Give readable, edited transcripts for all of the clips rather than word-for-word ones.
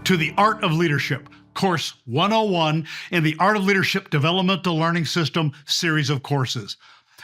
to the Art of Leadership, Course 101 in the Art of Leadership Developmental Learning System series of courses.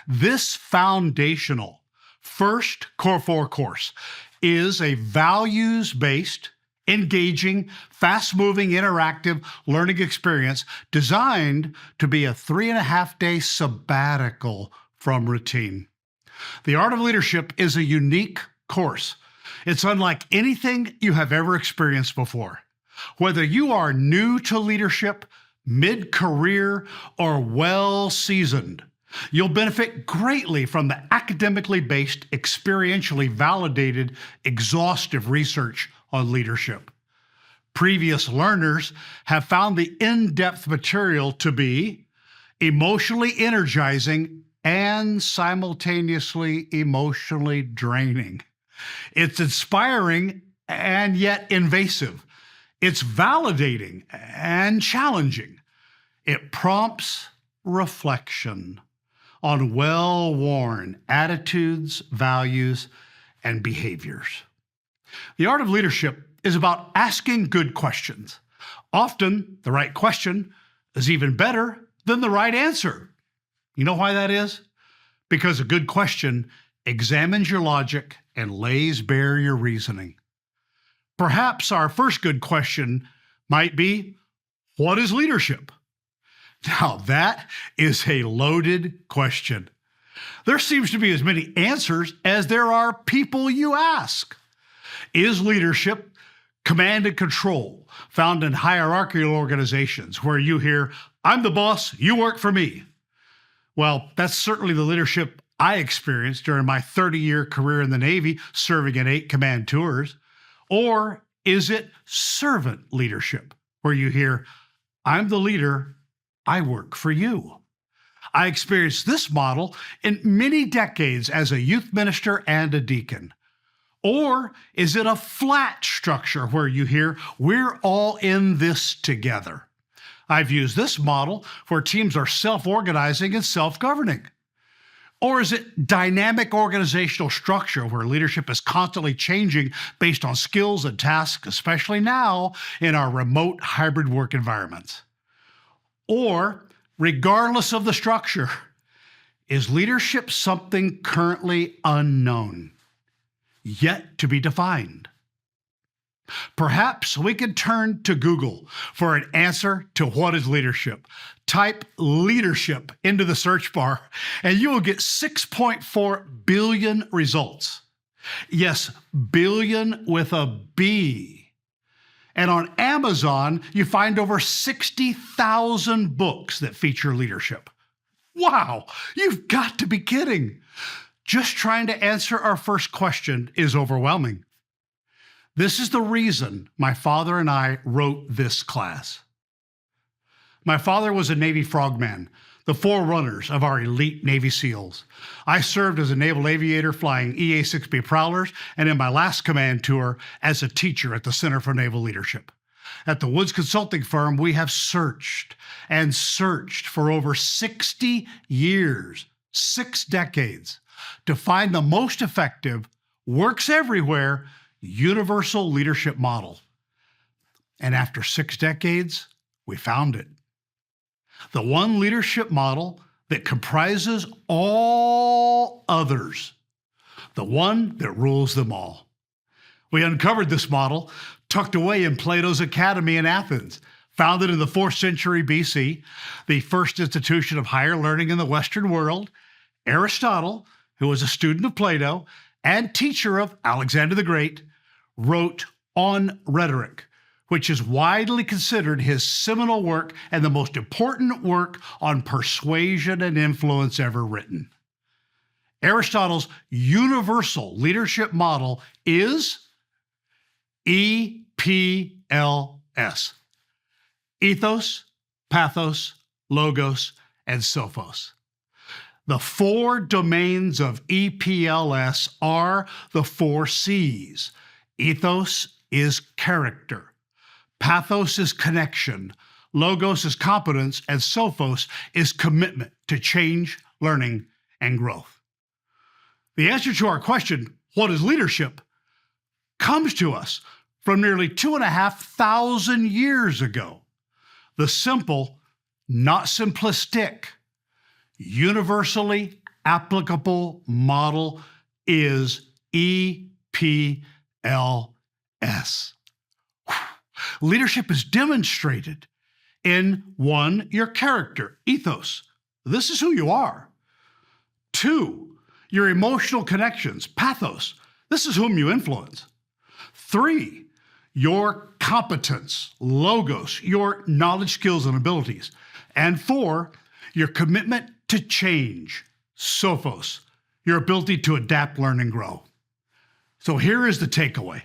This foundational first Core 4 course is a values-based, engaging, fast-moving, interactive learning experience designed to be a 3.5-day sabbatical from routine. The Art of Leadership is a unique course. It's unlike anything you have ever experienced before. Whether you are new to leadership, mid-career, or well-seasoned, you'll benefit greatly from the academically based, experientially validated, exhaustive research on leadership. Previous learners have found the in-depth material to be emotionally energizing and simultaneously emotionally draining. It's inspiring and yet invasive. It's validating and challenging. It prompts reflection on well-worn attitudes, values, and behaviors. The Art of Leadership is about asking good questions. Often, the right question is even better than the right answer. You know why that is? Because a good question examines your logic and lays bare your reasoning. Perhaps our first good question might be, what is leadership? Now, that is a loaded question. There seems to be as many answers as there are people you ask. Is leadership command and control found in hierarchical organizations where you hear, I'm the boss, you work for me? Well, that's certainly the leadership I experienced during my 30-year career in the Navy, serving in 8 command tours. Or is it servant leadership, where you hear, I'm the leader, I work for you? I experienced this model in many decades as a youth minister and a deacon. Or is it a flat structure where you hear, we're all in this together? I've used this model where teams are self-organizing and self-governing. Or is it dynamic organizational structure where leadership is constantly changing based on skills and tasks, especially now in our remote hybrid work environments? Or, regardless of the structure, is leadership something currently unknown, yet to be defined? Perhaps we could turn to Google for an answer to what is leadership. Type leadership into the search bar, and you will get 6.4 billion results. Yes, billion with a B. And on Amazon, you find over 60,000 books that feature leadership. Wow, you've got to be kidding. Just trying to answer our first question is overwhelming. This is the reason my father and I wrote this class. My father was a Navy frogman, the forerunners of our elite Navy SEALs. I served as a naval aviator flying EA-6B Prowlers, and in my last command tour as a teacher at the Center for Naval Leadership. At the Woods Consulting Firm, we have searched and searched for over 60 years, 6 decades, to find the most effective, works everywhere, universal leadership model. And after 6 decades, we found it. The one leadership model that comprises all others. The one that rules them all. We uncovered this model tucked away in Plato's Academy in Athens, founded in the 4th century BC, the first institution of higher learning in the Western world. Aristotle, who was a student of Plato and teacher of Alexander the Great, wrote On Rhetoric, which is widely considered his seminal work and the most important work on persuasion and influence ever written. Aristotle's universal leadership model is EPLS: ethos, pathos, logos, and sophos. The 4 domains of EPLS are the 4 C's. Ethos is character. Pathos is connection. Logos is competence. And sophos is commitment to change, learning, and growth. The answer to our question, what is leadership, comes to us from nearly 2,500 years ago. The simple, not simplistic, universally applicable model is EPLS. Leadership is demonstrated in 1, your character, ethos. This is who you are. 2, your emotional connections, pathos. This is whom you influence. 3, your competence, logos, your knowledge, skills, and abilities. And 4, your commitment to change, sophos, your ability to adapt, learn, and grow. So here is the takeaway.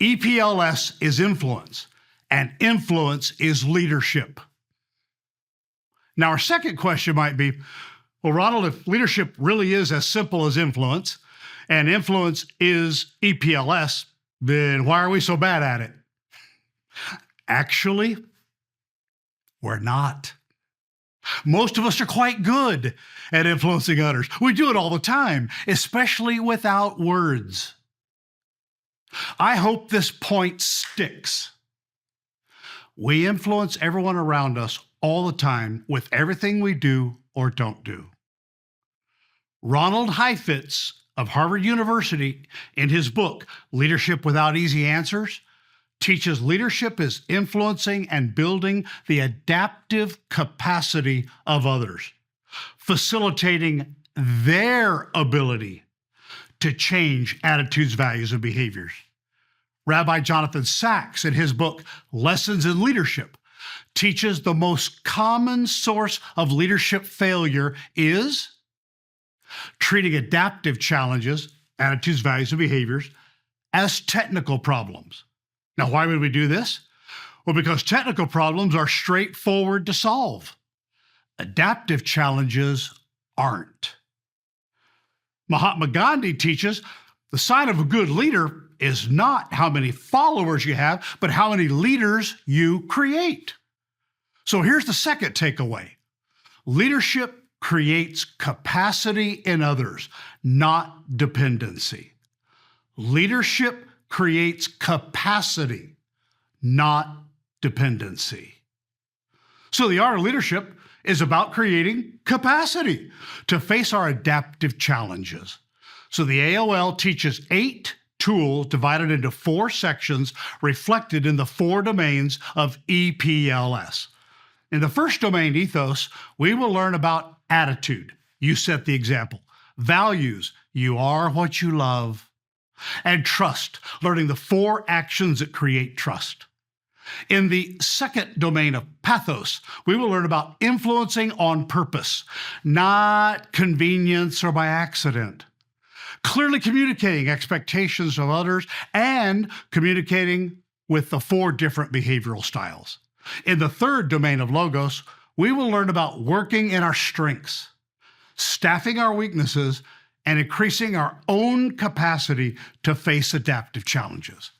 EPLS is influence, and influence is leadership. Now, our second question might be, well, Ronald, if leadership really is as simple as influence, and influence is EPLS, then why are we so bad at it? Actually, we're not. Most of us are quite good at influencing others. We do it all the time, especially without words. I hope this point sticks. We influence everyone around us all the time with everything we do or don't do. Ronald Heifetz of Harvard University, in his book, Leadership Without Easy Answers, teaches leadership is influencing and building the adaptive capacity of others, facilitating their ability to change attitudes, values, and behaviors. Rabbi Jonathan Sacks, in his book, Lessons in Leadership, teaches the most common source of leadership failure is treating adaptive challenges, attitudes, values, and behaviors, as technical problems. Now, why would we do this? Well, because technical problems are straightforward to solve. Adaptive challenges aren't. Mahatma Gandhi teaches the sign of a good leader is not how many followers you have, but how many leaders you create. So here's the second takeaway. Leadership creates capacity in others, not dependency. Leadership creates capacity, not dependency. So the art of leadership is about creating capacity to face our adaptive challenges. So the AOL teaches 8 tools divided into 4 sections reflected in the 4 domains of EPLS. In the first domain, ethos, we will learn about attitude. You set the example. Values, you are what you love. And trust, learning the 4 actions that create trust. In the second domain of pathos, we will learn about influencing on purpose, not convenience or by accident. Clearly communicating expectations of others and communicating with the 4 different behavioral styles. In the third domain of logos, we will learn about working in our strengths, staffing our weaknesses, and increasing our own capacity to face adaptive challenges.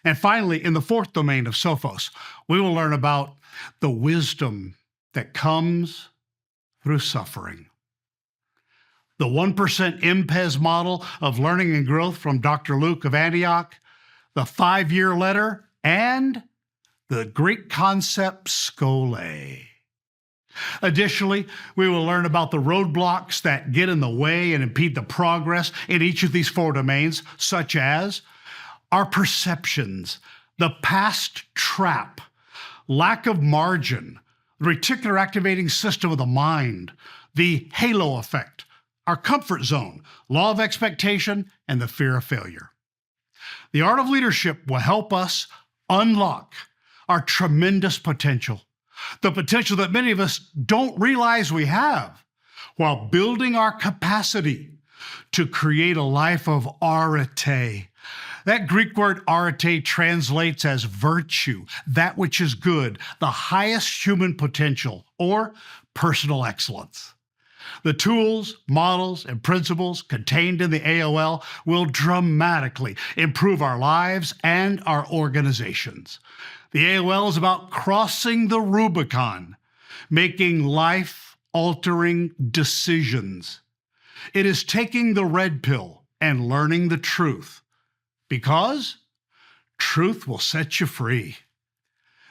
And finally, in the fourth domain of Sophos, we will learn about the wisdom that comes through suffering. The 1% IMPES model of learning and growth from Dr. Luke of Antioch, the 5-year letter, and the Greek concept skole. Additionally, we will learn about the roadblocks that get in the way and impede the progress in each of these 4 domains, such as our perceptions, the past trap, lack of margin, the reticular activating system of the mind, the halo effect, our comfort zone, law of expectation, and the fear of failure. The art of leadership will help us unlock our tremendous potential, the potential that many of us don't realize we have, while building our capacity to create a life of arete. That Greek word arete translates as virtue, that which is good, the highest human potential, or personal excellence. The tools, models, and principles contained in the AOL will dramatically improve our lives and our organizations. The AOL is about crossing the Rubicon, making life-altering decisions. It is taking the red pill and learning the truth, because Truth will set you free.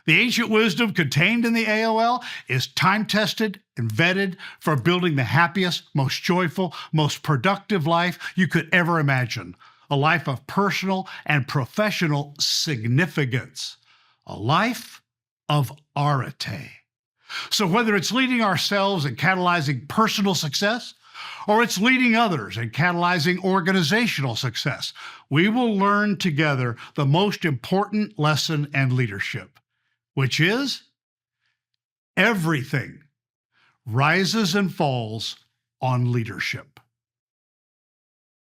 The ancient wisdom contained in the AOL is time-tested and vetted for building the happiest, most joyful, most productive life you could ever imagine. A life of personal and professional significance. A life of arete. So whether it's leading ourselves and catalyzing personal success, or it's leading others and catalyzing organizational success, we will learn together the most important lesson in leadership, which is everything rises and falls on leadership.